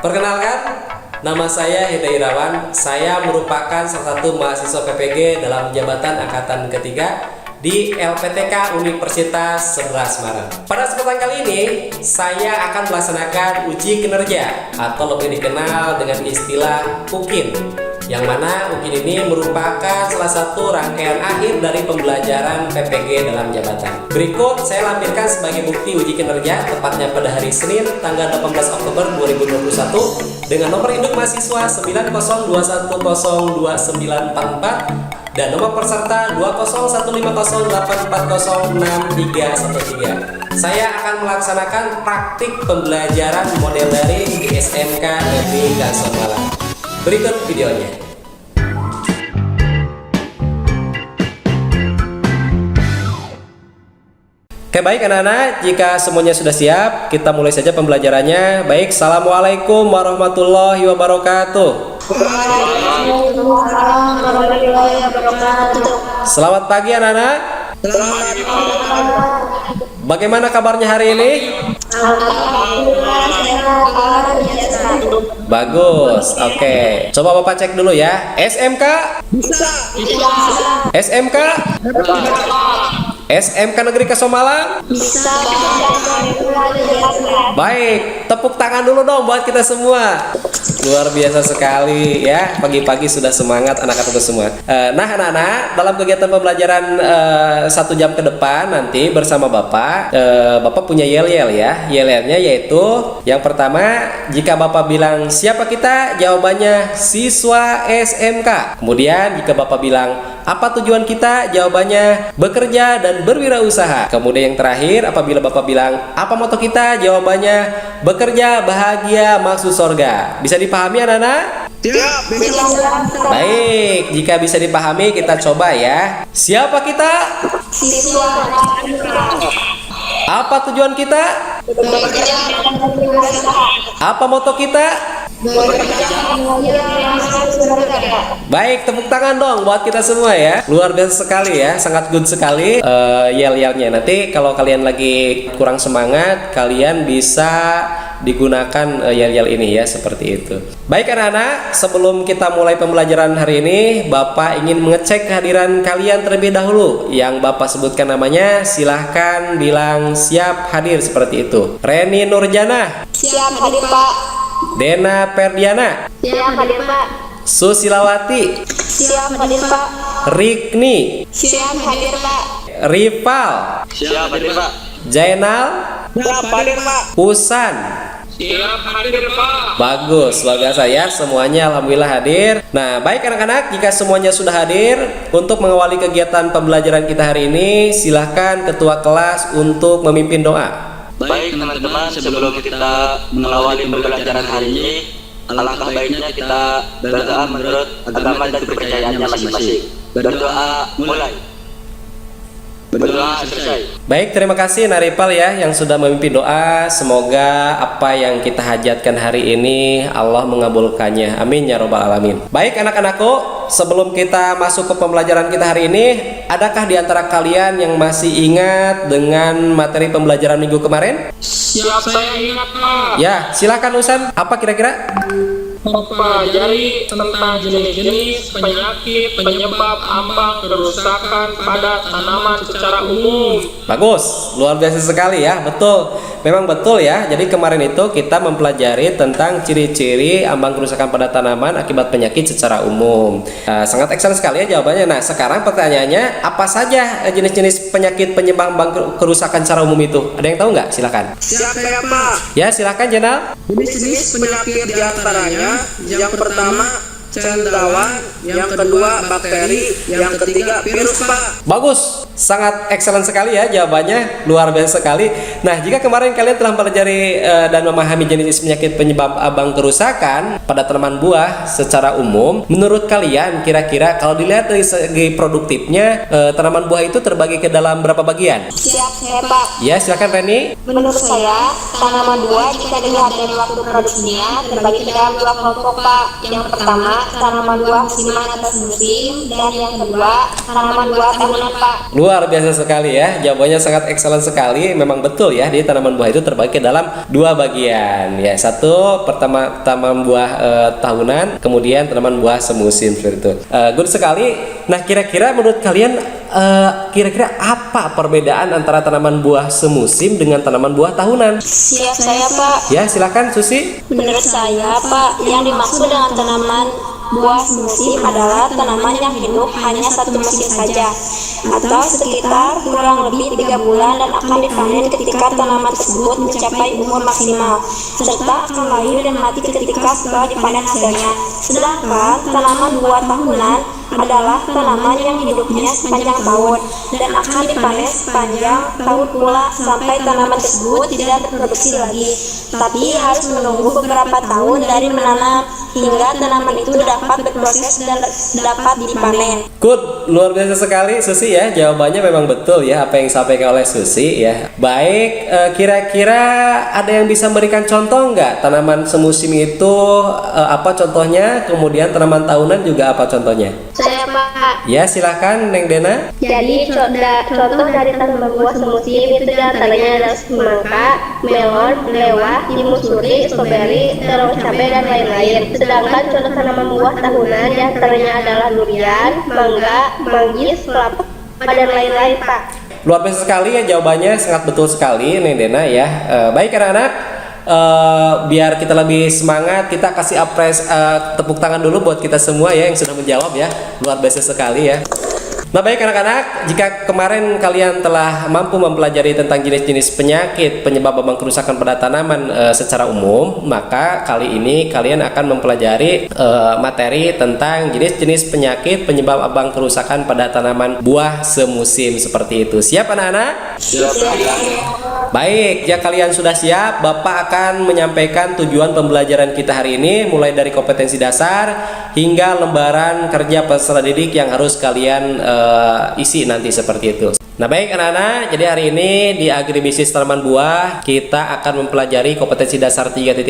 Perkenalkan, nama saya Hida Irawan. Saya merupakan salah satu mahasiswa PPG dalam jabatan angkatan ketiga di LPTK Universitas 11 Semarang. Pada kesempatan kali ini, saya akan melaksanakan uji kinerja atau lebih dikenal dengan istilah UKIN, yang mana UKIN ini merupakan salah satu rangkaian akhir dari pembelajaran PPG dalam jabatan. Berikut saya lampirkan sebagai bukti uji kinerja tepatnya pada hari Senin tanggal 18 Oktober 2021 dengan nomor induk mahasiswa 9021029944 dan nomor peserta 2015084063313. Saya akan melaksanakan praktik pembelajaran model daring di SMK Negeri Gansotwala. Berikut videonya. Oke, baik anak-anak, jika semuanya sudah siap, kita mulai saja pembelajarannya. Baik, assalamualaikum warahmatullahi wabarakatuh. Waalaikumsalam warahmatullahi wabarakatuh. Selamat pagi anak-anak. Bagaimana kabarnya hari ini? Alhamdulillah sehat biasa. Bagus, oke. Coba Bapak cek dulu ya. SMK? Bisa. SMK? SMK Negeri Gansotwala? Bisa. Baik, tepuk tangan dulu dong buat kita semua. Luar biasa sekali ya, pagi-pagi sudah semangat anak-anak semua. Nah anak-anak, dalam kegiatan pembelajaran 1 jam ke depan nanti bersama Bapak, Bapak punya yel-yel ya. Yel-yelnya yaitu yang pertama, jika Bapak bilang siapa kita, jawabannya siswa SMK. Kemudian jika Bapak bilang apa tujuan kita, jawabannya bekerja dan berwirausaha. Kemudian yang terakhir, apabila Bapak bilang apa moto kita, jawabannya bekerja, bahagia, masuk surga. Bisa dipahami anak-anak? Baik, jika bisa dipahami kita coba ya. Siapa kita? Siswa Apa tujuan kita? bekerja dan berwirausaha. Apa moto kita? Bekerja masuk surga. Baik, tepuk tangan dong buat kita semua ya. Luar biasa sekali ya, sangat good sekali yel-yelnya. Nanti kalau kalian lagi kurang semangat, kalian bisa digunakan yel-yel ini ya, seperti itu. Baik anak-anak, sebelum kita mulai pembelajaran hari ini, Bapak ingin mengecek kehadiran kalian terlebih dahulu. Yang Bapak sebutkan namanya, silahkan bilang siap hadir seperti itu. Reni Nurjana, Siap hadir Pak. Dena Perdiana, Siap hadir Pak. Susilawati, Siap hadir Pak. Rikni, Siap hadir Pak. Rival, Siap hadir Pak. Jainal, Siap hadir Pak. Pusan. Siap hadir Pak. Bagus, luar biasa ya, semuanya alhamdulillah hadir. Nah, baik anak-anak, jika semuanya sudah hadir, untuk mengawali kegiatan pembelajaran kita hari ini, silahkan ketua kelas untuk memimpin doa. Baik teman-teman, sebelum kita mengawali pembelajaran hari ini, alangkah baiknya kita berdoa menurut agama dan kepercayaannya masing-masing. Berdoa mulai. Berdoa selesai. Baik, terima kasih Naripal ya yang sudah memimpin doa. Semoga apa yang kita hajatkan hari ini Allah mengabulkannya. Amin ya robbal alamin. Baik anak-anakku, sebelum kita masuk ke pembelajaran kita hari ini, adakah di antara kalian yang masih ingat dengan materi pembelajaran minggu kemarin? Siap, saya ingat Pak. Ya, silakan Usan. Apa kira-kira? Mempelajari tentang jenis-jenis penyakit penyebab ambang kerusakan pada tanaman secara umum. Bagus, luar biasa sekali ya, betul. Memang betul ya. Jadi kemarin itu kita mempelajari tentang ciri-ciri ambang kerusakan pada tanaman akibat penyakit secara umum. Sangat excellent sekali ya jawabannya. Nah, sekarang pertanyaannya, apa saja jenis-jenis penyakit penyebab ambang kerusakan secara umum itu? Ada yang tahu nggak? Silakan. Siap saya Pak. Ya, silakan Jenal. Jenis-jenis penyakit diantaranya, yang pertama cendawan, yang kedua bakteri, yang ketiga virus Pak. Bagus, sangat excellent sekali ya jawabannya, luar biasa sekali. Nah, jika kemarin kalian telah mempelajari dan memahami jenis penyakit penyebab ambang kerusakan pada tanaman buah secara umum, menurut kalian kira-kira kalau dilihat dari segi produktifnya, tanaman buah itu terbagi ke dalam berapa bagian? Siap saya Pak. Ya, silakan Reni. Menurut saya, tanaman buah jika dilihat dari waktu produksinya terbagi ke dalam 2 kelompok Pak. Yang pertama, tanaman buah musiman atas musim, dan yang kedua, tanaman buah tahunan Pak. Luar biasa sekali ya, jawabannya sangat excellent sekali. Memang betul ya, di tanaman buah itu terbagi dalam dua bagian ya. Satu pertama tanaman buah tahunan, kemudian tanaman buah semusim seperti itu. Good sekali. Nah, kira-kira menurut kalian kira-kira apa perbedaan antara tanaman buah semusim dengan tanaman buah tahunan? Siap saya, Pak. Ya, silakan Susi. Menurut saya, Pak, yang dimaksud dengan tanaman buah semusim adalah tanaman yang hidup hanya satu musim saja, atau sekitar kurang lebih 3 bulan dan akan dipanen ketika tanaman tersebut mencapai umur maksimal, serta akan layu dan mati ketika setelah dipanen hasilnya. Sedangkan tanaman buah tahunan adalah tanaman yang hidupnya sepanjang tahun dan akan dipanen sepanjang tahun pula sampai tanaman tersebut tidak berproduksi lagi, tapi harus menunggu beberapa tahun dari menanam hingga tanaman itu dapat berproses dan dapat dipanen. Good, luar biasa sekali Susi ya. Jawabannya memang betul ya apa yang disampaikan oleh Susi ya. Baik, kira-kira ada yang bisa memberikan contoh nggak tanaman semusim itu apa contohnya? Kemudian tanaman tahunan juga apa contohnya? Saya, Pak. Ya, silahkan Neng Dena. Jadi contoh dari tanaman buah semusim itu diantaranya adalah semangka, melon, belewah, timun suri, stroberi, terong cabai dan lain-lain. Sedangkan contoh tanaman buah tahunan diantaranya adalah durian, mangga, manggis, kelapa dan lain-lain, Pak. Luar biasa sekali ya, jawabannya sangat betul sekali Neng Dena ya. Baik anak-anak. Biar kita lebih semangat, kita kasih tepuk tangan dulu buat kita semua ya yang sudah menjawab ya. Luar biasa sekali ya. Nah baik anak-anak, jika kemarin kalian telah mampu mempelajari tentang jenis-jenis penyakit penyebab abang kerusakan pada tanaman secara umum, maka kali ini kalian akan mempelajari materi tentang jenis-jenis penyakit penyebab abang kerusakan pada tanaman buah semusim seperti itu. Siap anak-anak? Siap. Baik, jika kalian sudah siap, Bapak akan menyampaikan tujuan pembelajaran kita hari ini, mulai dari kompetensi dasar hingga lembaran kerja peserta didik yang harus kalian isi nanti seperti itu. Nah baik anak-anak, jadi hari ini di agribisnis tanaman buah kita akan mempelajari kompetensi dasar 3.11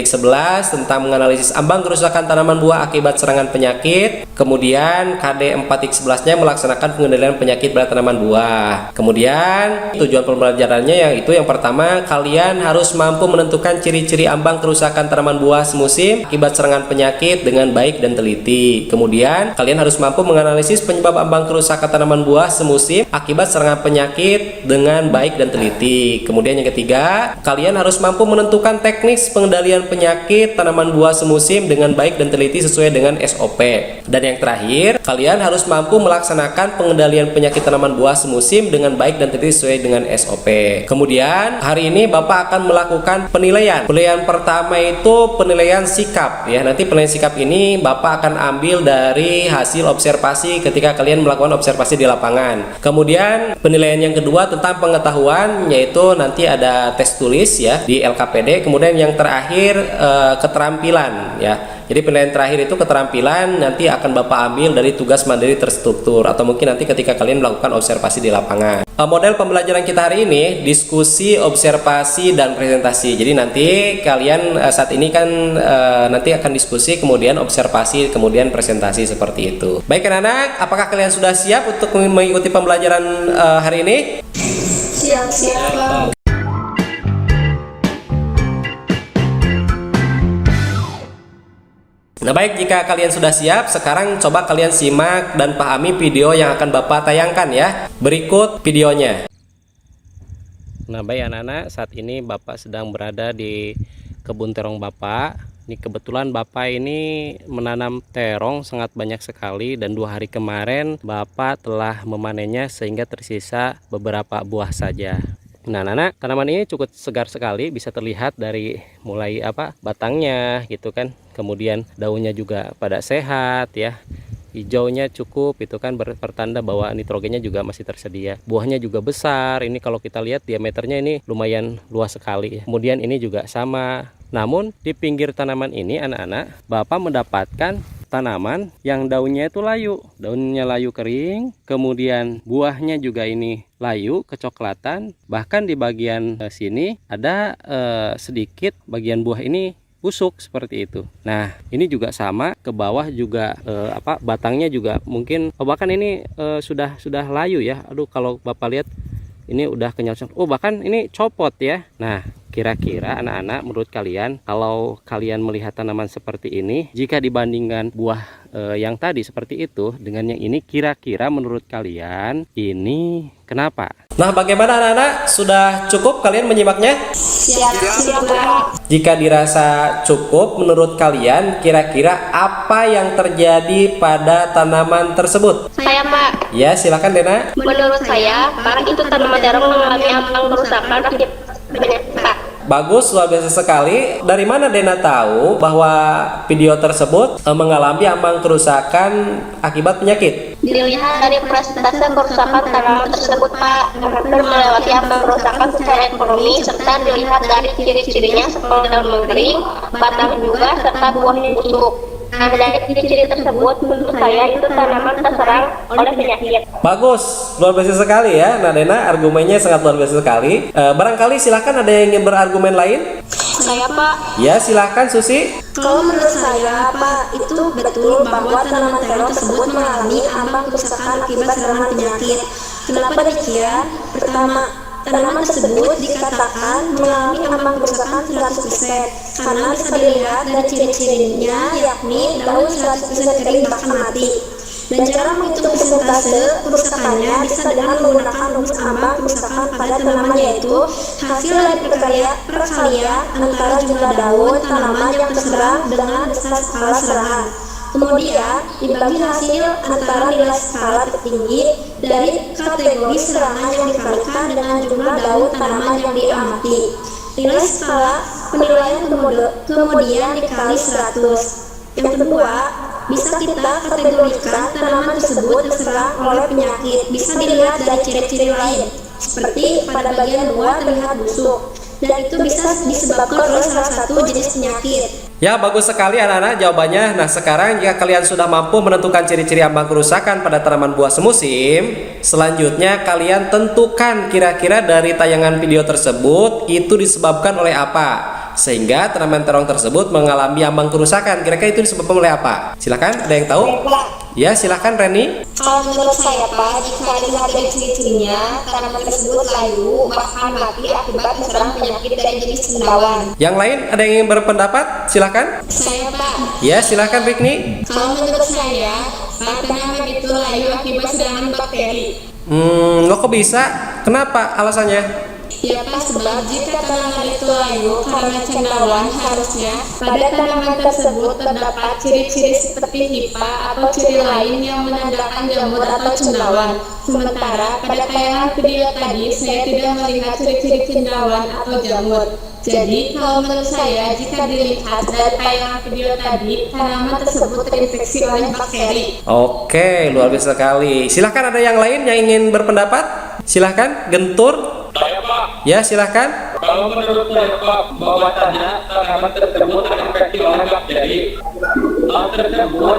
tentang menganalisis ambang kerusakan tanaman buah akibat serangan penyakit. Kemudian KD 4.11 nya melaksanakan pengendalian penyakit pada tanaman buah. Kemudian tujuan pembelajarannya yaitu yang pertama, kalian harus mampu menentukan ciri-ciri ambang kerusakan tanaman buah semusim akibat serangan penyakit dengan baik dan teliti. Kemudian kalian harus mampu menganalisis penyebab ambang kerusakan tanaman buah semusim akibat serangan penyakit dengan baik dan teliti. Kemudian yang ketiga, kalian harus mampu menentukan teknis pengendalian penyakit tanaman buah semusim dengan baik dan teliti sesuai dengan SOP. Dan yang terakhir, kalian harus mampu melaksanakan pengendalian penyakit tanaman buah semusim dengan baik dan teliti sesuai dengan SOP. Kemudian hari ini Bapak akan melakukan penilaian. Penilaian pertama itu penilaian sikap ya. Nanti penilaian sikap ini Bapak akan ambil dari hasil observasi ketika kalian melakukan observasi di lapangan. Kemudian penilaian yang kedua tentang pengetahuan, yaitu nanti ada tes tulis ya di LKPD. Kemudian yang terakhir keterampilan ya. Jadi penilaian terakhir itu keterampilan nanti akan Bapak ambil dari tugas mandiri terstruktur atau mungkin nanti ketika kalian melakukan observasi di lapangan. Model pembelajaran kita hari ini diskusi, observasi, dan presentasi. Jadi nanti kalian saat ini kan nanti akan diskusi, kemudian observasi, kemudian presentasi seperti itu. Baik anak-anak, apakah kalian sudah siap untuk mengikuti pembelajaran hari ini? Siap. Nah baik, jika kalian sudah siap, sekarang coba kalian simak dan pahami video yang akan Bapak tayangkan ya. Berikut videonya. Nah baik anak-anak, saat ini Bapak sedang berada di kebun terong Bapak. Ini kebetulan Bapak ini menanam terong sangat banyak sekali, dan 2 hari kemarin Bapak telah memanennya sehingga tersisa beberapa buah saja. Nah anak-anak, tanaman ini cukup segar sekali, bisa terlihat dari mulai batangnya gitu kan, kemudian daunnya juga pada sehat ya, hijaunya cukup, itu kan bertanda bahwa nitrogennya juga masih tersedia. Buahnya juga besar, ini kalau kita lihat diameternya ini lumayan luas sekali. Kemudian ini juga sama. Namun di pinggir tanaman ini anak-anak, Bapak mendapatkan tanaman yang daunnya itu layu, daunnya layu kering, kemudian buahnya juga ini layu kecoklatan, bahkan di bagian sini ada sedikit bagian buah ini busuk seperti itu. Nah, ini juga sama, ke bawah juga batangnya juga mungkin bahkan ini sudah layu ya. Aduh, kalau Bapak lihat ini udah kenyal. Oh, bahkan ini copot ya. Nah, kira-kira anak-anak menurut kalian, kalau kalian melihat tanaman seperti ini, jika dibandingkan buah yang tadi seperti itu dengan yang ini, kira-kira menurut kalian ini kenapa? Nah, bagaimana anak-anak? Sudah cukup kalian menyimaknya? Siap, Pak. Jika dirasa cukup, menurut kalian kira-kira apa yang terjadi pada tanaman tersebut? Saya, Pak. Ya, silakan Dena. Menurut saya, Pak, itu tanaman terong mengalami ambang kerusakan akibat penyakit, Pak. Bagus, luar biasa sekali. Dari mana Dena tahu bahwa video tersebut mengalami ambang kerusakan akibat penyakit? Dilihat dari persentase kerusakan tanaman tersebut, Pak, hampir melewati ambang kerusakan secara ekonomi, serta dilihat dari ciri-cirinya seperti daun mengering, batang juga, serta buahnya busuk. Nah, dari ciri-ciri tersebut, menurut saya itu tanaman terserang oleh penyakit. Bagus, luar biasa sekali ya. Nah, Dena argumennya sangat luar biasa sekali. Barangkali silakan ada yang ingin berargumen lain? Saya, Pak. Ya, silakan Susi. Kalau menurut saya, Pak, itu betul bahwa tanaman terong tersebut mengalami ambang kerusakan akibat serangan penyakit. Kenapa demikian? Pertama, tanaman tersebut dikatakan mengalami ambang kerusakan 100% karena bisa dilihat dari ciri-cirinya, yakni daun 100% kering bahkan mati. Dan cara menghitung persentase kerusakannya bisa dengan menggunakan rumus ambang kerusakan pada tanaman, yaitu hasil dari perkalian antara jumlah daun tanaman yang terserang dengan besar skala serangan. Kemudian dibagi hasil antara nilai skala tertinggi dari kategori serangan yang dikalikan dengan jumlah daun tanaman yang diamati. Nilai skala penilaian kemudian dikali 100. Yang kedua, bisa kita kategorikan tanaman tersebut terserang oleh penyakit. Bisa dilihat dari ciri-ciri lain, seperti pada bagian buah terlihat busuk, dan itu bisa disebabkan oleh salah satu jenis penyakit. Ya, bagus sekali anak-anak jawabannya. Nah, sekarang jika kalian sudah mampu menentukan ciri-ciri ambang kerusakan pada tanaman buah semusim, selanjutnya kalian tentukan kira-kira dari tayangan video tersebut itu disebabkan oleh apa, sehingga tanaman terong tersebut mengalami ambang kerusakan. Kira-kira itu disebabkan oleh apa? Silakan, ada yang tahu? Ya, silakan Reni. Kalau menurut saya, Pak, jika dilihat dari ciri-cirinya, tanaman tersebut layu bahkan mati akibat terserang penyakit dari jenis cendawan. Yang lain ada yang ingin berpendapat? Silakan. Saya, Pak. Ya, silakan Rikni. Kalau menurut saya, tanaman itu layu akibat serangan bakteri. Lo kok bisa? Kenapa alasannya? Ya, Pak, sebab jika tanaman itu layu karena cendawan, harusnya pada tanaman tersebut terdapat ciri-ciri seperti hipa atau ciri lain yang menandakan jamur atau cendawan. Sementara pada tayangan video tadi saya tidak melihat ciri-ciri cendawan atau jamur. Jadi, kalau menurut saya, jika dilihat dari tayangan video tadi, tanaman tersebut terinfeksi oleh bakteri. Oke, luar biasa sekali. Silahkan ada yang lain yang ingin berpendapat? Silahkan, Gentur. Saya, Pak. Ya, silahkan. Kalau menurut saya, Pak, bahwasannya tanaman tersebut terinfeksi oleh bakteri. Hal tersebut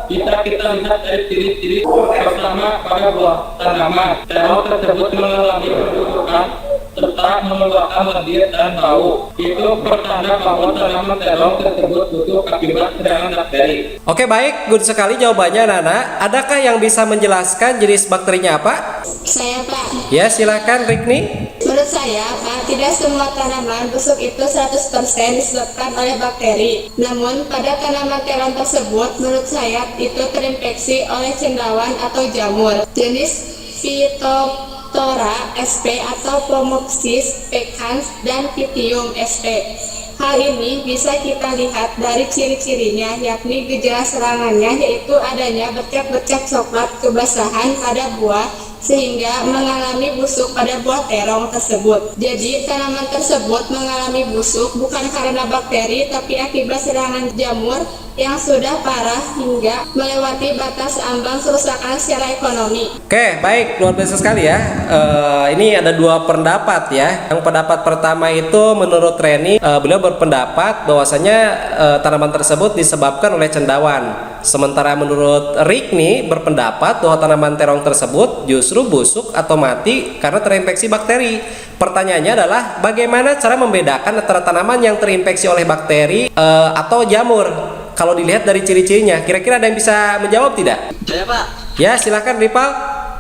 bisa kita lihat dari ciri-ciri. Pertama, pada buah tanaman, terong tersebut mengalami pembusukan serta mengeluarkan lendir dan bau. Itu pertanda bahwa tanaman terong tersebut busuk akibat serangan bakteri. Oke, baik. Good sekali jawabannya, Nana. Adakah yang bisa menjelaskan jenis bakterinya apa? Saya, Pak. Ya, silahkan Rikni. Menurut saya, Pak, tidak semua tanaman busuk itu 100% disebabkan oleh bakteri. Namun, pada tanaman terong tersebut, menurut saya, itu terinfeksi oleh cendawan atau jamur. Jenis Phytophthora sp atau Pomoxis peccans dan Pythium sp. Hal ini bisa kita lihat dari ciri-cirinya, yakni gejala serangannya yaitu adanya bercak-bercak coklat kebasahan pada buah sehingga mengalami busuk pada buah terong tersebut. Jadi tanaman tersebut mengalami busuk bukan karena bakteri tapi akibat serangan jamur yang sudah parah hingga melewati batas ambang kerusakan secara ekonomi. Oke, baik, luar biasa sekali ya. Ini ada dua pendapat ya. Yang pendapat pertama itu menurut Reni, beliau berpendapat bahwasanya tanaman tersebut disebabkan oleh cendawan. Sementara menurut Rick nih berpendapat bahwa tanaman terong tersebut justru busuk atau mati karena terinfeksi bakteri. Pertanyaannya adalah bagaimana cara membedakan antara tanaman yang terinfeksi oleh bakteri atau jamur? Kalau dilihat dari ciri-cirinya, kira-kira ada yang bisa menjawab tidak? Saya Pak. Ya, silakan Ripal.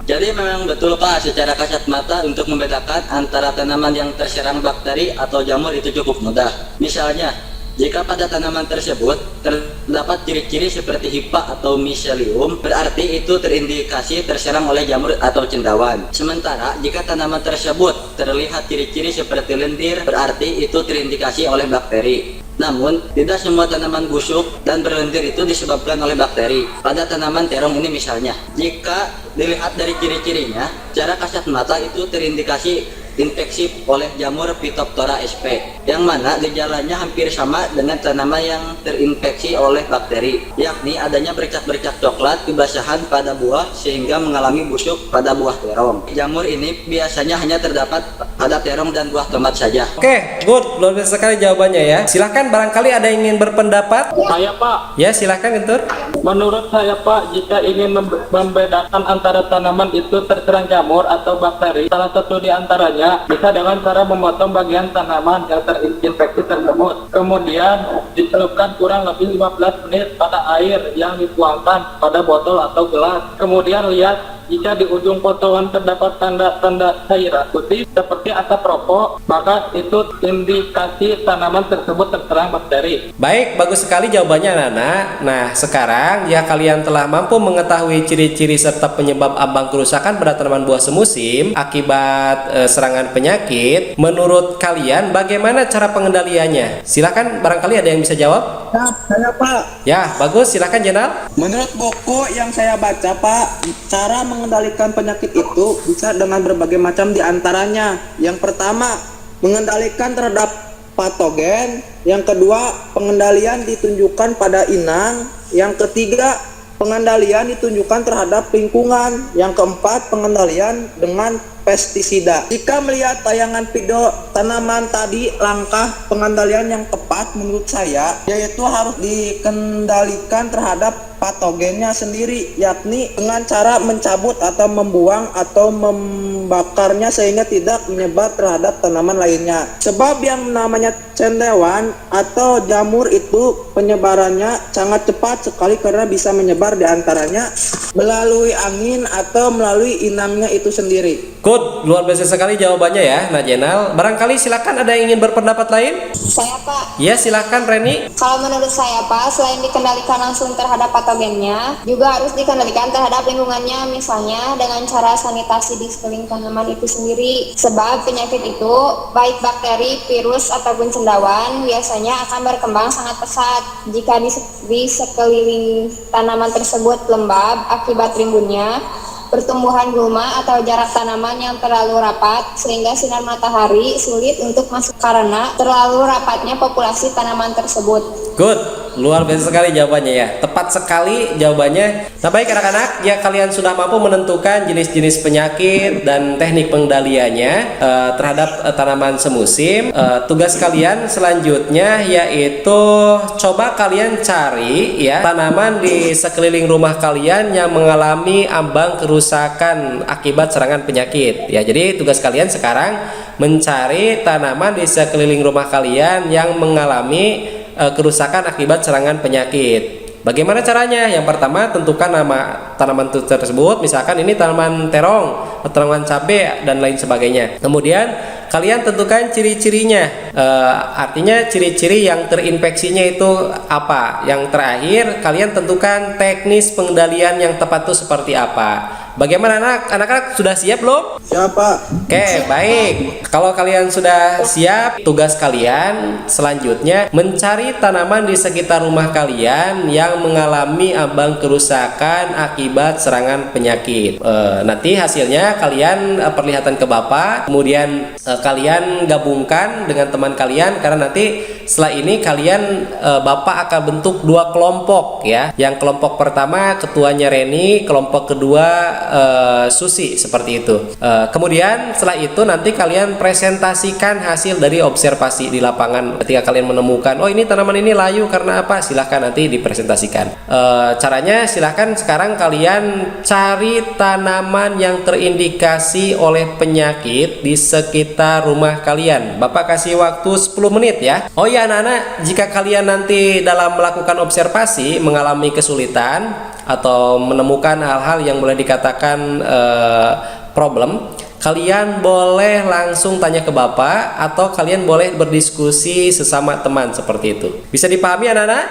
Jadi memang betul Pak, secara kasat mata untuk membedakan antara tanaman yang terserang bakteri atau jamur itu cukup mudah. Misalnya, jika pada tanaman tersebut terdapat ciri-ciri seperti hipa atau miselium, berarti itu terindikasi terserang oleh jamur atau cendawan. Sementara jika tanaman tersebut terlihat ciri-ciri seperti lendir, berarti itu terindikasi oleh bakteri. Namun, tidak semua tanaman busuk dan berlendir itu disebabkan oleh bakteri. Pada tanaman terong ini misalnya, jika dilihat dari ciri-cirinya, secara kasat mata itu terindikasi infeksi oleh jamur Phytophthora sp, yang mana gejalanya hampir sama dengan tanaman yang terinfeksi oleh bakteri, yakni adanya bercak-bercak coklat kebasahan pada buah sehingga mengalami busuk pada buah terong. Jamur ini biasanya hanya terdapat pada terong dan buah tomat saja. Oke, good, luar biasa sekali jawabannya ya. Silahkan barangkali ada yang ingin berpendapat. Saya Pak, Ya, silahkan Gentur. menurut saya Pak, jika ingin membedakan antara tanaman itu terserang jamur atau bakteri, salah satu di antaranya bisa dengan cara memotong bagian tanaman yang terinfeksi tersebut. Kemudian dicelupkan kurang lebih 15 menit pada air yang dituangkan pada botol atau gelas. Kemudian lihat jika di ujung potongan terdapat tanda-tanda cairan putih seperti asap rokok, maka itu indikasi tanaman tersebut terserang bakteri. Baik, bagus sekali jawabannya anak-anak. Nah, sekarang ya kalian telah mampu mengetahui ciri-ciri serta penyebab ambang kerusakan pada tanaman buah semusim akibat serangan penyakit. Menurut kalian bagaimana cara pengendaliannya? Silakan barangkali ada yang bisa jawab. Ya, saya Pak. Ya, bagus, silakan Jenal. Menurut buku yang saya baca Pak, cara mengendalikan penyakit itu bisa dengan berbagai macam diantaranya. Yang pertama, mengendalikan terhadap patogen. Yang kedua, pengendalian ditunjukkan pada inang. Yang ketiga, pengendalian ditunjukkan terhadap lingkungan. Yang keempat, pengendalian dengan pestisida. Jika melihat tayangan video tanaman tadi, langkah pengendalian yang tepat menurut saya yaitu harus dikendalikan terhadap patogennya sendiri, yakni dengan cara mencabut atau membuang atau membakarnya sehingga tidak menyebar terhadap tanaman lainnya. Sebab yang namanya cendawan atau jamur itu penyebarannya sangat cepat sekali karena bisa menyebar diantaranya melalui angin atau melalui inangnya itu sendiri. Good, luar biasa sekali jawabannya ya, Nah Jenal. Barangkali silakan ada yang ingin berpendapat lain? Saya Pak, Ya, silakan Reni. kalau menurut saya Pak, selain dikendalikan langsung terhadap patogennya, juga harus dikendalikan terhadap lingkungannya, misalnya dengan cara sanitasi di sekeliling tanaman itu sendiri. Sebab penyakit itu, baik bakteri, virus, ataupun cendawan, biasanya akan berkembang sangat pesat jika di sekeliling tanaman tersebut lembab akibat rimbunnya pertumbuhan gulma atau jarak tanaman yang terlalu rapat sehingga sinar matahari sulit untuk masuk karena terlalu rapatnya populasi tanaman tersebut. Good, luar biasa sekali jawabannya ya. Tepat sekali jawabannya. Nah baik anak-anak, ya kalian sudah mampu menentukan jenis-jenis penyakit dan teknik pengendaliannya terhadap tanaman semusim. Tugas kalian selanjutnya yaitu coba kalian cari ya tanaman di sekeliling rumah kalian yang mengalami ambang kerusakan akibat serangan penyakit. Ya, jadi tugas kalian sekarang mencari tanaman di sekeliling rumah kalian yang mengalami kerusakan akibat serangan penyakit. Bagaimana caranya? Yang pertama, tentukan nama tanaman tersebut. Misalkan ini tanaman terong, tanaman cabai dan lain sebagainya. Kemudian kalian tentukan ciri-cirinya. Artinya ciri-ciri yang terinfeksinya itu apa. Yang terakhir, kalian tentukan teknis pengendalian yang tepat itu seperti apa. Bagaimana anak-anak sudah siap belum? Siap Pak. Oke, baik. Kalau kalian sudah siap, tugas kalian selanjutnya mencari tanaman di sekitar rumah kalian yang mengalami ambang kerusakan akibat serangan penyakit. Nanti hasilnya kalian perlihatkan ke Bapak, kemudian kalian gabungkan dengan teman kalian karena nanti setelah ini kalian Bapak akan bentuk 2 kelompok ya. Yang kelompok pertama ketuanya Reni, kelompok kedua Susi, seperti itu. Kemudian setelah itu nanti kalian presentasikan hasil dari observasi di lapangan. Ketika kalian menemukan, oh ini tanaman ini layu karena apa? Silahkan nanti dipresentasikan. Caranya silahkan sekarang kalian cari tanaman yang terindikasi oleh penyakit di sekitar rumah kalian. Bapak kasih waktu 10 menit ya. Oh ya anak-anak, jika kalian nanti dalam melakukan observasi mengalami kesulitan atau menemukan hal-hal yang boleh dikatakan problem, kalian boleh langsung tanya ke Bapak atau kalian boleh berdiskusi sesama teman, seperti itu. Bisa dipahami anak-anak?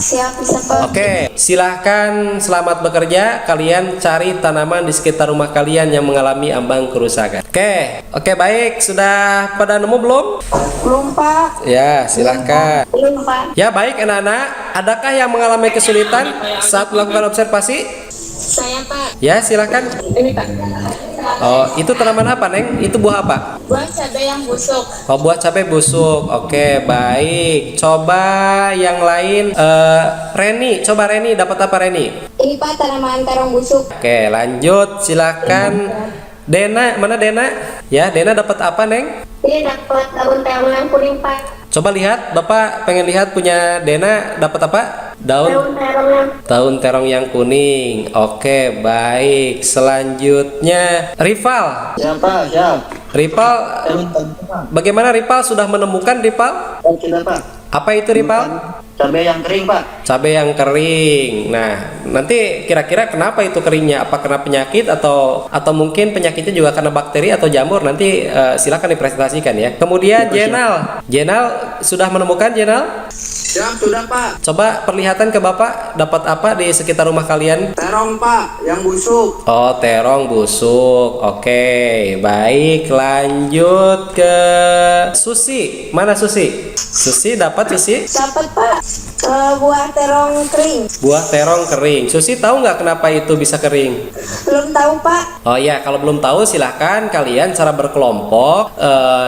Siap, bisa Pak. Oke, silahkan selamat bekerja. Kalian cari tanaman di sekitar rumah kalian yang mengalami ambang kerusakan. Oke, baik. Sudah pada nemu belum? Belum Pak. Ya, silahkan. Belum Pak. Ya, baik anak-anak. Adakah yang mengalami kesulitan saat melakukan observasi? Saya Pak. Ya, silahkan. Ini Pak. Oh, itu tanaman apa, Neng? Itu buah apa? Buah cabai yang busuk. Oh, buah cabai busuk. Oke, baik. Coba yang lain. Reni, coba Reni, dapat apa Reni? Ini Pak tanaman terong busuk. Oke, lanjut. Silakan. Dena, mana Dena? Ya, Dena dapat apa, Neng? Ini dapat daun terong yang kuning Pak. Coba lihat, Bapak pengen lihat punya Dena dapat apa? Daun terong yang Daun terong yang kuning. Oke, baik. Selanjutnya, Rival. Siap Pak, siap. Rival, bagaimana Rival? Sudah menemukan Rival? Sudah Pak. Apa itu Rival? Cabai yang kering Pak. Cabai yang kering. Nah, nanti kira-kira kenapa itu keringnya? Apa karena penyakit atau mungkin penyakitnya juga karena bakteri atau jamur? Nanti silakan dipresentasikan ya. Kemudian Jenal. Jenal sudah menemukan Jenal? Ya, sudah Pak. Coba perlihatkan ke Bapak dapat apa di sekitar rumah kalian? Terong Pak, yang busuk. Oh, terong busuk. Oke, baik. Lanjut ke Susi. Mana Susi? Susi dapat Susi? dapat Pak. Buah terong kering. Buah terong kering. Susi tahu nggak kenapa itu bisa kering? Belum tahu Pak. Oh ya, kalau belum tahu silahkan kalian secara berkelompok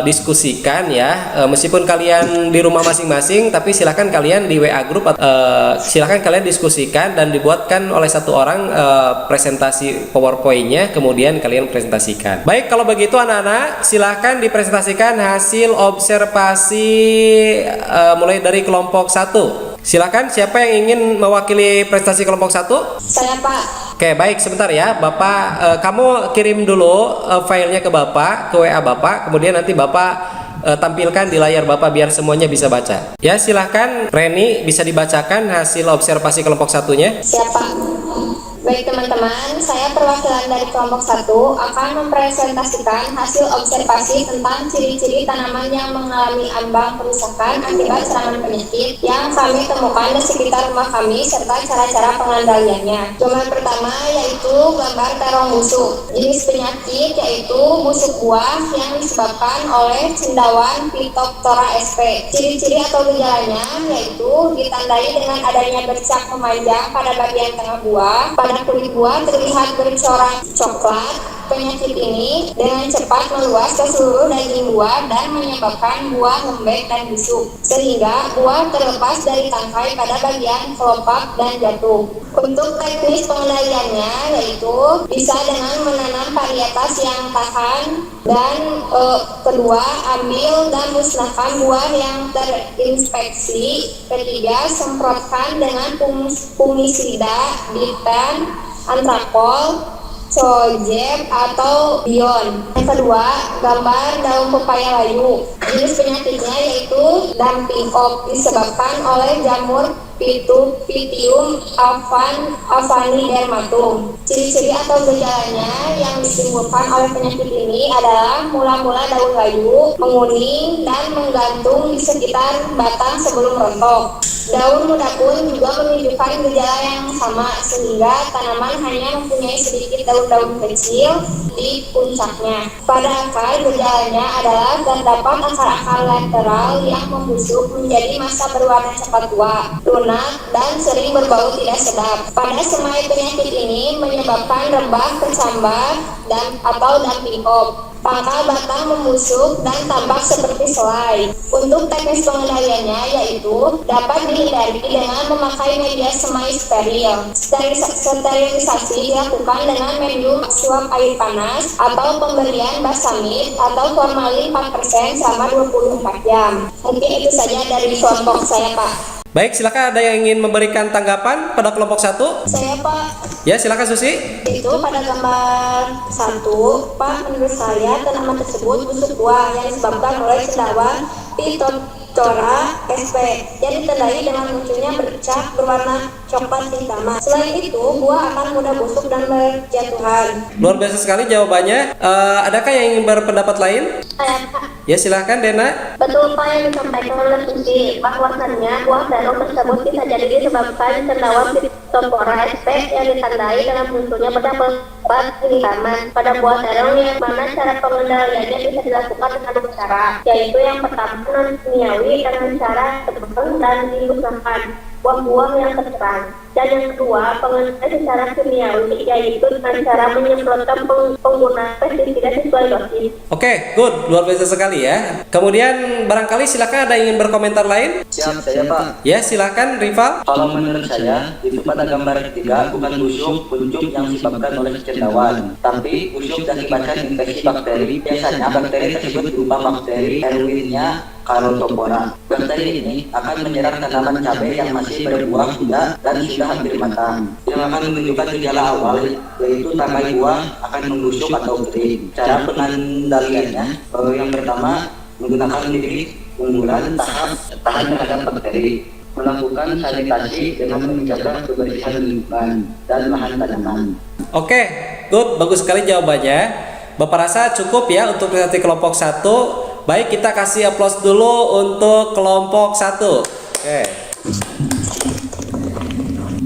diskusikan ya. Meskipun kalian di rumah masing-masing, tapi silahkan kalian di WA grup. Silahkan kalian diskusikan dan dibuatkan oleh satu orang presentasi PowerPoint-nya, kemudian kalian presentasikan. Baik, kalau begitu anak-anak, silahkan dipresentasikan hasil observasi mulai dari kelompok 1. Silakan, siapa yang ingin mewakili presentasi kelompok 1? Saya Pak. Oke, baik, sebentar ya Bapak, kamu kirim dulu filenya ke Bapak, ke WA Bapak, kemudian nanti Bapak tampilkan di layar Bapak biar semuanya bisa baca. Ya, silahkan Reni, bisa dibacakan hasil observasi kelompok 1-nya. Siap Pak. Baik teman-teman, saya perwakilan dari kelompok 1 akan mempresentasikan hasil observasi tentang ciri-ciri tanaman yang mengalami ambang kerusakan akibat serangan penyakit yang kami temukan di sekitar rumah kami serta cara-cara pengendaliannya. Gambar pertama yaitu gambar terong busuk. Jenis penyakit yaitu busuk buah yang disebabkan oleh cendawan Phytophthora sp. Ciri-ciri atau gejalanya yaitu ditandai dengan adanya bercak memanjang pada bagian tengah buah. Pada kulit buah terlihat bercorak coklat. Penyakit ini dengan cepat meluas ke seluruh daging buah dan menyebabkan buah lembek dan busuk, sehingga buah terlepas dari tangkai pada bagian kelopak dan jatuh. Untuk teknis pengendaliannya yaitu bisa dengan menanam varietas yang tahan dan kedua, ambil dan musnahkan buah yang terinfeksi. Ketiga, semprotkan dengan fungisida, dipen, antrakol, Sojeb atau Bion. Yang kedua, gambar daun pepaya layu. Jenis penyakitnya yaitu dumping off disebabkan oleh jamur Pitupidium avanidermatum. Ciri-ciri atau gejalanya yang ditimbulkan oleh penyakit ini adalah mula-mula daun layu, menguning, dan menggantung di sekitar batang sebelum rontok. Daun muda pun juga menunjukkan gejala yang sama, sehingga tanaman hanya mempunyai sedikit daun-daun kecil di puncaknya. Pada akar, gejalanya adalah terdapat akar-akar lateral yang membusuk menjadi massa berwarna coklat tua, lunak, dan sering berbau tidak sedap. Pada semai penyakit ini menyebabkan rebah, kecambah, atau dumping off. pangkal batang membusuk dan tampak seperti selai. Untuk teknis pengendaliannya yaitu dapat dihindari dengan memakai media semai steril. Sterilisasi dilakukan dengan medium suap air panas atau pemberian basamid atau formalin 4% selama 24 jam. Mungkin itu saja dari kelompok saya, Pak. Baik, silakan ada yang ingin memberikan tanggapan pada kelompok 1? Saya, Pak. Ya, silakan Susi. Itu pada gambar 1, Pak, menurut saya tanaman tersebut busuk buah yang disebabkan oleh cendawan Phytophthora sp yang ditandai dengan munculnya bercak berwarna coklat hitam. Selain itu, buah akan mudah busuk dan berjatuhan. Luar biasa sekali jawabannya. Adakah yang ingin berpendapat lain? Saya, Pak. Ya, silakan Dena. Betul, Pak, yang disampaikan oleh Susi, bahwasannya buah terong tersebut bisa jadi disebabkan cendawan Phytophthora sp yang ditandai dengan munculnya bercak kehitaman pada buah terong, yang mana cara pengendaliannya bisa dilakukan dengan dua cara, yaitu yang pertama non kimiawi dengan cara tebang dan dimusnahkan buah-buah yang terserang, dan yang kedua pengendalian secara kimiawi yaitu dengan cara menyemprotkan penggunaan pestisida sesuai dosis. Oke, good. Luar biasa sekali ya. Kemudian barangkali silakan ada yang ingin berkomentar lain? Siap, saya Pak. Ya, silakan Rival. Kalau menurut saya, itu pada gambar 3 bukan busuk kuncup yang disebabkan oleh cendawan, tapi busuk diakibatkan infeksi bakteri. Biasanya bakteri tersebut berupa bakteri Erwinia carotophora. Bakteri ini akan menyerang tanaman cabai yang masih berbuah muda dan sudah hampir matang, yang akan menunjukkan gejala awal, yaitu tangkai buah akan membusuk atau kering. Cara pengendaliannya, yang pertama menggunakan teknik unggulan tahap tahan terhadap bakteri, melakukan sanitasi dengan menjaga kebersihan lingkungan dan lahan tanaman. Oke, good. Bagus sekali jawabannya. Bapak rasa cukup ya untuk presentasi kelompok 1. Baik, kita kasih aplaus dulu untuk kelompok 1.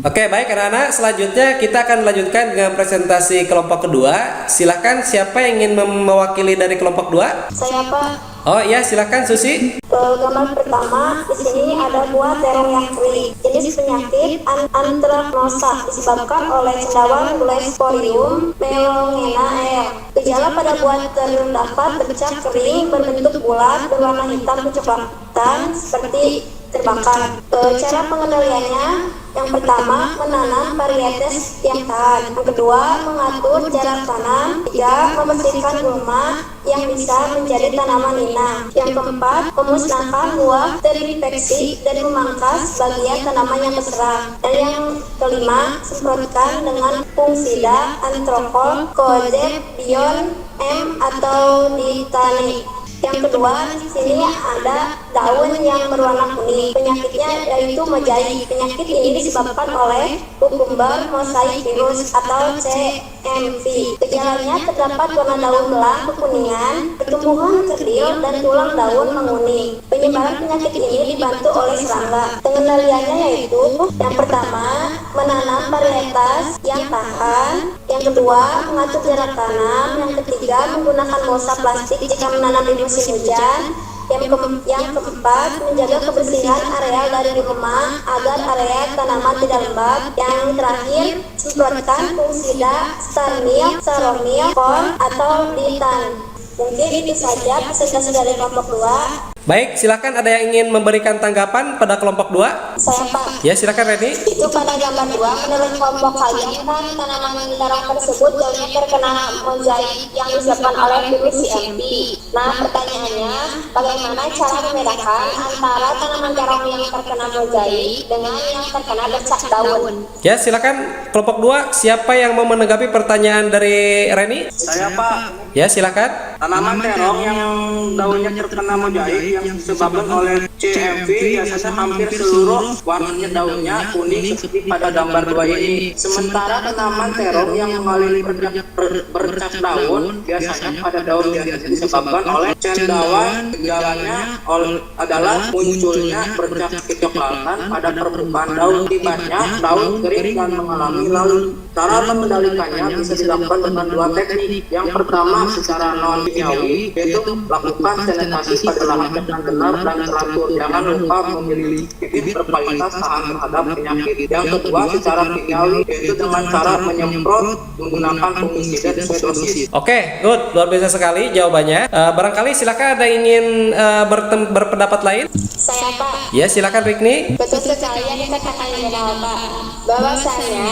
Oke, baik anak-anak, selanjutnya kita akan lanjutkan dengan presentasi kelompok kedua. Silahkan, siapa yang ingin mewakili dari kelompok 2? Saya, Pak. Oh iya, silakan Susi. Gambar pertama, di sini ada buah terong yang kering. Jenis penyakit anthracnosa disebabkan oleh cendawan Glyphorium melongena L. Gejala pada buah terong dapat bercak kering, berbentuk bulat, berwarna hitam kecoklatan seperti terbakar. Cara pengendaliannya, yang pertama menanam varietas yang tahan, yang kedua mengatur jarak tanam, tiga membersihkan gulma yang bisa menjadi tanaman inang, yang keempat memusnahkan buah terinfeksi dan memangkas bagian tanaman yang terserang, dan yang kelima semprotkan dengan fungisida Anthracold Coaget Bion M atau Ditanic. Yang kedua, di sini ada daun yang berwarna kuning. Penyakitnya yaitu mozaik. Penyakit ini disebabkan oleh cucumber mosaic virus atau CMV. Gejalanya terdapat warna daun belang kekuningan, pertumbuhan kerdil, dan tulang daun menguning. Penyebaran penyakit ini dibantu oleh serangga. Pengendaliannya yaitu yang pertama, menanam varietas yang tahan. Yang kedua, mengatur jarak tanam. Yang ketiga, menggunakan mulsa plastik jika menanam di musim hujan. Yang keempat, menjaga kebersihan areal dari rumah agar area tanaman tidak lembab. Yang terakhir, semprotkan fungisida Starmil, Saromil, Korn, atau Ditan. Mungkin itu saja presentasi dari kelompok 2. Baik, silakan ada yang ingin memberikan tanggapan pada kelompok 2? Saya, Pak. Ya, silakan Reni. Itu pada gambar 2, menurut kelompok kalian kan tanaman terong tersebut daunnya terkena mozaik yang disebabkan oleh virus CMV. Nah, pertanyaannya, bagaimana cara membedakan antara tanaman terong yang terkena mozaik dengan yang terkena bercak daun? Ya, silakan kelompok 2. Siapa yang mau menanggapi pertanyaan dari Reni? Saya, Pak. Ya, silakan. Tanaman terong yang daunnya terkena mozaik yang disebabkan oleh CMV biasanya hampir seluruh warnanya daunnya kuning seperti pada gambar 2 ini. Sementara tanaman terong yang mengalami bercak daun biasanya pada daun biasanya disebabkan oleh cendawan. Gejalanya adalah munculnya bercak kecoklatan pada permukaan daun, akibatnya daun kering dan mengalami lalu Cara mengendalikannya bisa dilakukan dengan dua teknik. Yang pertama secara non-kimiawi, yaitu lakukan sanitasi pada lahan yang benar dan teratur. Jangan lupa memilih bibit berkualitas tahan terhadap penyakit. Yang kedua secara kimiawi, yaitu dengan cara menyemprot menggunakan fungisida sesuai dosis. Oke, good, luar biasa sekali jawabannya. Barangkali silakan ada yang ingin berpendapat lain? Saya Pak, Ya, silakan Rikni. betul sekali yang dikatakan Jenderal Pak, bahwasanya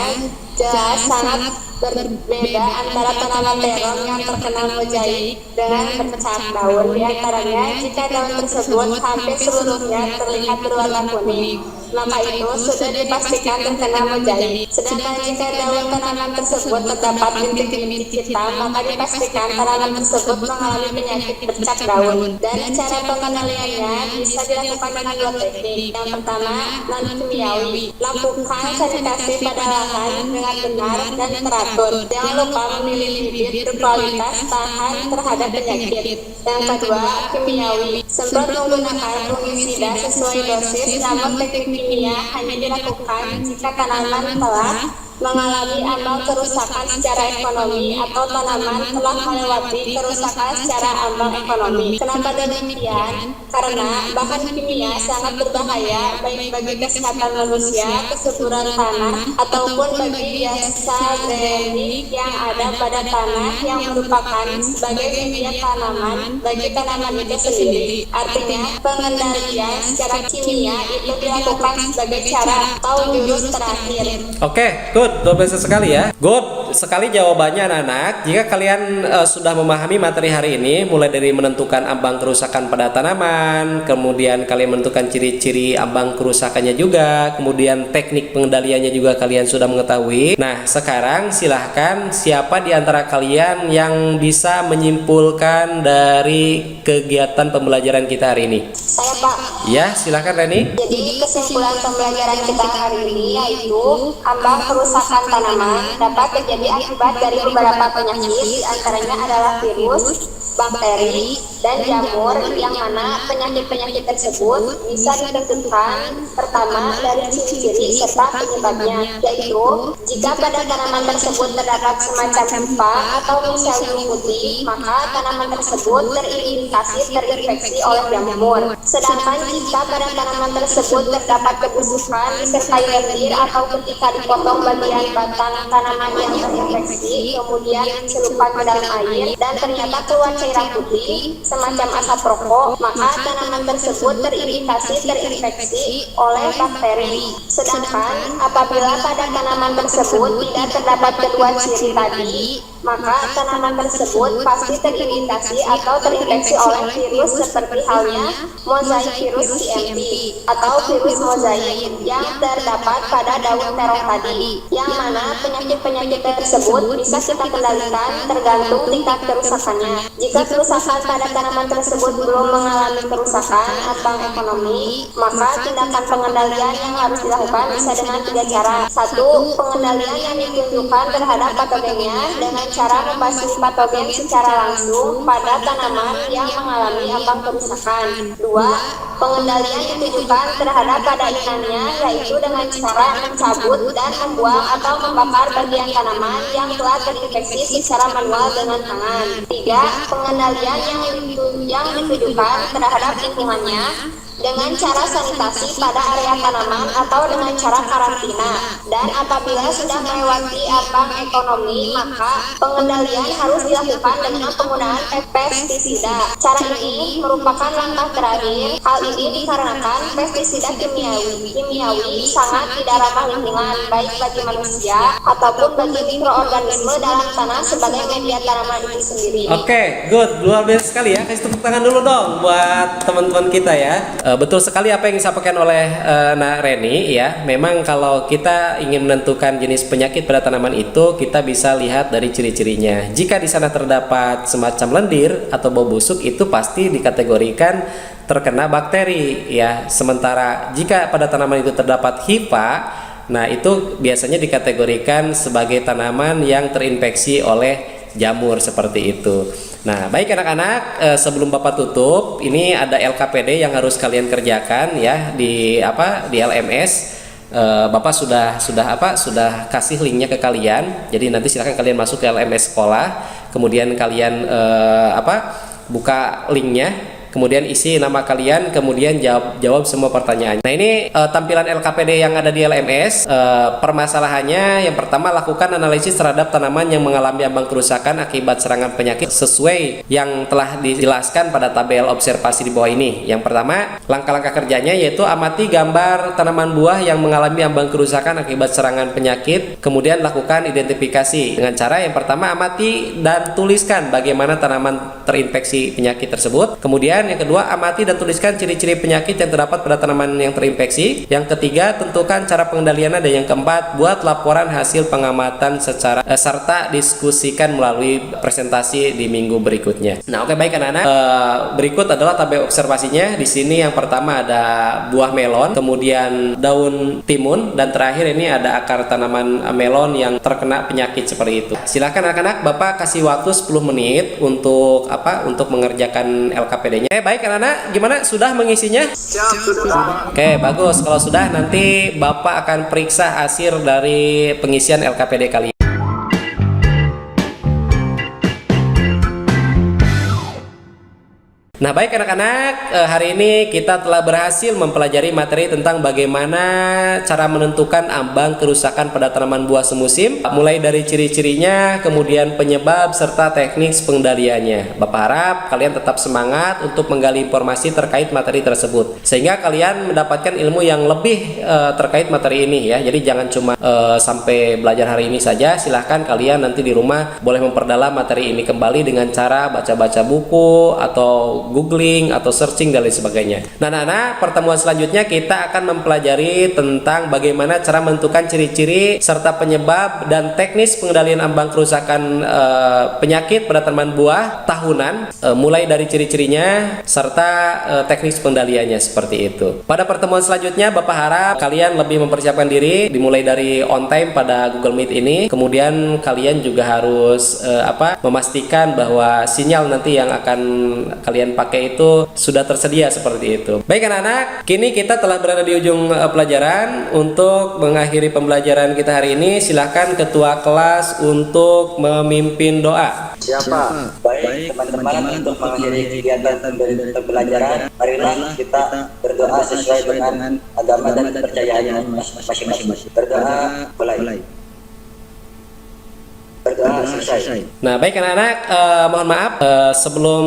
jelas sangat berbeda antara tanaman terong yang terkenal mozaik dengan bercak daun. Di antaranya, jika daun tersebut hampir seluruhnya terlihat berwarna kuning, maka itu sudah dipastikan terkena mozaik. Sedangkan jika daun tanaman tersebut terdapat bintik-bintik hitam, maka dipastikan tanaman tersebut mengalami penyakit bercak daun. Dan cara pengendaliannya bisa dilakukan dengan dua teknik. Yang pertama, non-kimiawi. Lakukan sanitasi pada lahan dengan benar dan teratur. Jangan lupa memilih bibit berkualitas tahan terhadap penyakit. Yang kedua, kimiawi. Semprot menggunakan fungisida sesuai dosis, namun teknik kimia hanya dilakukan jika tanaman telah mengalami ambang kerusakan secara ekonomi atau tanaman telah melewati kerusakan secara ambang ekonomi. Kenapa demikian? Karena bahan kimia sangat berbahaya baik bagi kesehatan manusia, kesuburan tanah, ataupun bagi biasa genetik yang ada pada tanah yang merupakan sebagai media tanaman bagi tanaman itu sendiri. Artinya, pengendalian secara kimia itu dilakukan sebagai cara atau jurus terakhir. Oke, good, luar biasa sekali ya. Good sekali jawabannya anak-anak. Jika kalian sudah memahami materi hari ini, mulai dari menentukan ambang kerusakan pada tanaman, kemudian kalian menentukan ciri-ciri ambang kerusakannya juga, kemudian teknik pengendaliannya juga kalian sudah mengetahui. Nah, sekarang silahkan siapa di antara kalian yang bisa menyimpulkan dari kegiatan pembelajaran kita hari ini? Saya Pak. Ya, silahkan Reni. Jadi kesimpulan pembelajaran kita hari ini yaitu ambang kerusakan tanaman dapat terjadi akibat dari beberapa penyakit, di antaranya adalah virus, bakteri, dan jamur, yang mana penyakit-penyakit tersebut bisa ditentukan pertama dari ciri-ciri serta penyebabnya, yaitu jika pada tanaman tersebut terdapat semacam pipa atau miselium putih, maka tanaman tersebut terinfeksi oleh jamur. Sedangkan jika pada tanaman tersebut terdapat kebusukan disertai lendir atau ketika dipotong bagian batang tanaman yang terinfeksi, kemudian dicelupkan ke dalam air dan ternyata keluar cairan putih semacam asap rokok, maka tanaman tersebut terinfeksi oleh bakteri. Sedangkan apabila pada tanaman tersebut tidak terdapat kedua ciri tadi, maka tanaman tersebut pasti terinfeksi oleh virus seperti halnya mozaik virus CMV atau virus mozaik yang terdapat pada daun terong tadi, yang mana penyakit-penyakit tersebut bisa kita kendalikan tergantung tingkat kerusakannya. Jika kerusakan pada tanaman tersebut belum mengalami kerusakan atau ekonomi, maka tindakan pengendalian yang harus dilakukan bisa dengan 3 cara. 1. Pengendalian yang ditunjukkan terhadap patogennya dengan cara membasmi patogen secara langsung pada tanaman yang mengalami ambang kerusakan. 2. Pengendalian ditujukan terhadap pada inangnya, yaitu dengan cara mencabut dan membuang atau membakar bagian tanaman yang telah terinfeksi secara manual dengan tangan. 3. Pengendalian yang ditujukan terhadap lingkungannya dengan cara sanitasi pada area tanaman atau dengan cara karantina. Dan apabila sudah melewati ambang ekonomi, maka pengendalian harus dilakukan dengan penggunaan pestisida. Cara ini merupakan langkah terakhir. Hal ini dikarenakan pestisida kimiawi sangat tidak ramah lingkungan, baik bagi manusia ataupun bagi mikroorganisme dalam tanah sebagai media tanaman itu sendiri. Oke, good, luar biasa sekali ya. Kasih tepuk tangan dulu dong buat teman-teman kita ya. Betul sekali apa yang disampaikan oleh Nak Reni ya. Memang kalau kita ingin menentukan jenis penyakit pada tanaman itu, kita bisa lihat dari ciri-cirinya. Jika di sana terdapat semacam lendir atau bau busuk, itu pasti dikategorikan terkena bakteri ya. Sementara jika pada tanaman itu terdapat HIPA, nah itu biasanya dikategorikan sebagai tanaman yang terinfeksi oleh jamur seperti itu. Nah, baik anak-anak, sebelum Bapak tutup, ini ada LKPD yang harus kalian kerjakan ya di LMS. Bapak sudah kasih linknya ke kalian. Jadi nanti silahkan kalian masuk ke LMS sekolah, kemudian kalian buka linknya, kemudian isi nama kalian, kemudian jawab semua pertanyaan. Nah, ini tampilan LKPD yang ada di LMS. Permasalahannya yang pertama, lakukan analisis terhadap tanaman yang mengalami ambang kerusakan akibat serangan penyakit sesuai yang telah dijelaskan pada tabel observasi di bawah ini. Yang pertama, langkah-langkah kerjanya yaitu amati gambar tanaman buah yang mengalami ambang kerusakan akibat serangan penyakit, kemudian lakukan identifikasi dengan cara yang pertama, amati dan tuliskan bagaimana tanaman terinfeksi penyakit tersebut. Kemudian yang kedua, amati dan tuliskan ciri-ciri penyakit yang terdapat pada tanaman yang terinfeksi. Yang ketiga, tentukan cara pengendaliannya. Dan yang keempat, buat laporan hasil pengamatan serta diskusikan melalui presentasi di minggu berikutnya. Nah, oke, baik anak-anak. Berikut adalah tabel observasinya. Di sini yang pertama ada buah melon, kemudian daun timun, dan terakhir ini ada akar tanaman melon yang terkena penyakit seperti itu. Silakan anak-anak, Bapak kasih waktu 10 menit untuk mengerjakan LKPD-nya. Baik anak-anak, gimana? Sudah mengisinya? Siap, sudah. Oke, bagus. Kalau sudah, nanti Bapak akan periksa hasil dari pengisian LKPD kalian. Nah, baik anak-anak, hari ini kita telah berhasil mempelajari materi tentang bagaimana cara menentukan ambang kerusakan pada tanaman buah semusim, mulai dari ciri-cirinya, kemudian penyebab, serta teknik pengendaliannya. Bapak harap kalian tetap semangat untuk menggali informasi terkait materi tersebut, sehingga kalian mendapatkan ilmu yang lebih terkait materi ini ya. Jadi jangan cuma sampai belajar hari ini saja, silahkan kalian nanti di rumah boleh memperdalam materi ini kembali dengan cara baca-baca buku atau googling atau searching dan lain sebagainya. Nah, pertemuan selanjutnya kita akan mempelajari tentang bagaimana cara menentukan ciri-ciri serta penyebab dan teknis pengendalian ambang kerusakan penyakit pada tanaman buah tahunan, mulai dari ciri-cirinya serta teknis pengendaliannya seperti itu. Pada pertemuan selanjutnya Bapak harap kalian lebih mempersiapkan diri, dimulai dari on time pada Google Meet ini. Kemudian kalian juga harus memastikan bahwa sinyal nanti yang akan kalian pakai itu sudah tersedia seperti itu. Baik anak-anak, kini kita telah berada di ujung pelajaran. Untuk mengakhiri pembelajaran kita hari ini, silahkan ketua kelas untuk memimpin doa. Siapa? Baik teman-teman, untuk mengakhiri kegiatan pembelajaran, marilah kita berdoa sesuai dengan agama dan kepercayaan masing-masing. Berdoa mulai. Berdoa selesai. Nah, baik anak-anak, mohon maaf sebelum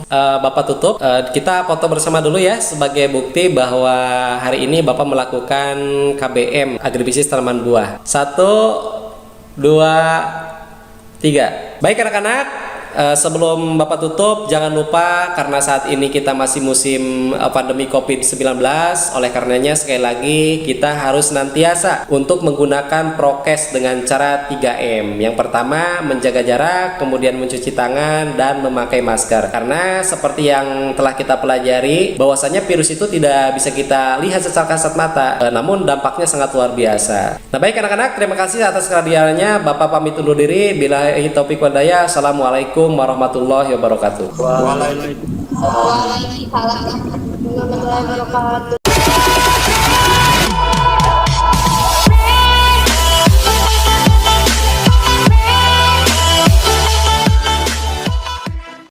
Bapak tutup, kita foto bersama dulu ya sebagai bukti bahwa hari ini Bapak melakukan KBM Agribisnis Tanaman Buah. 1, 2, 3. Baik anak-anak, sebelum Bapak tutup, jangan lupa karena saat ini kita masih musim pandemi COVID-19, oleh karenanya sekali lagi kita harus senantiasa untuk menggunakan prokes dengan cara 3M. Yang pertama, menjaga jarak, kemudian mencuci tangan, dan memakai masker. Karena seperti yang telah kita pelajari, bahwasanya virus itu tidak bisa kita lihat secara kasat mata, namun dampaknya sangat luar biasa. Nah, baik anak-anak, terima kasih atas kehadirannya. Bapak pamit undur diri. Billahi taufiq wal hidayah. Assalamualaikum warahmatullahi wabarakatuh. Waalaikumsalam warahmatullahi wabarakatuh.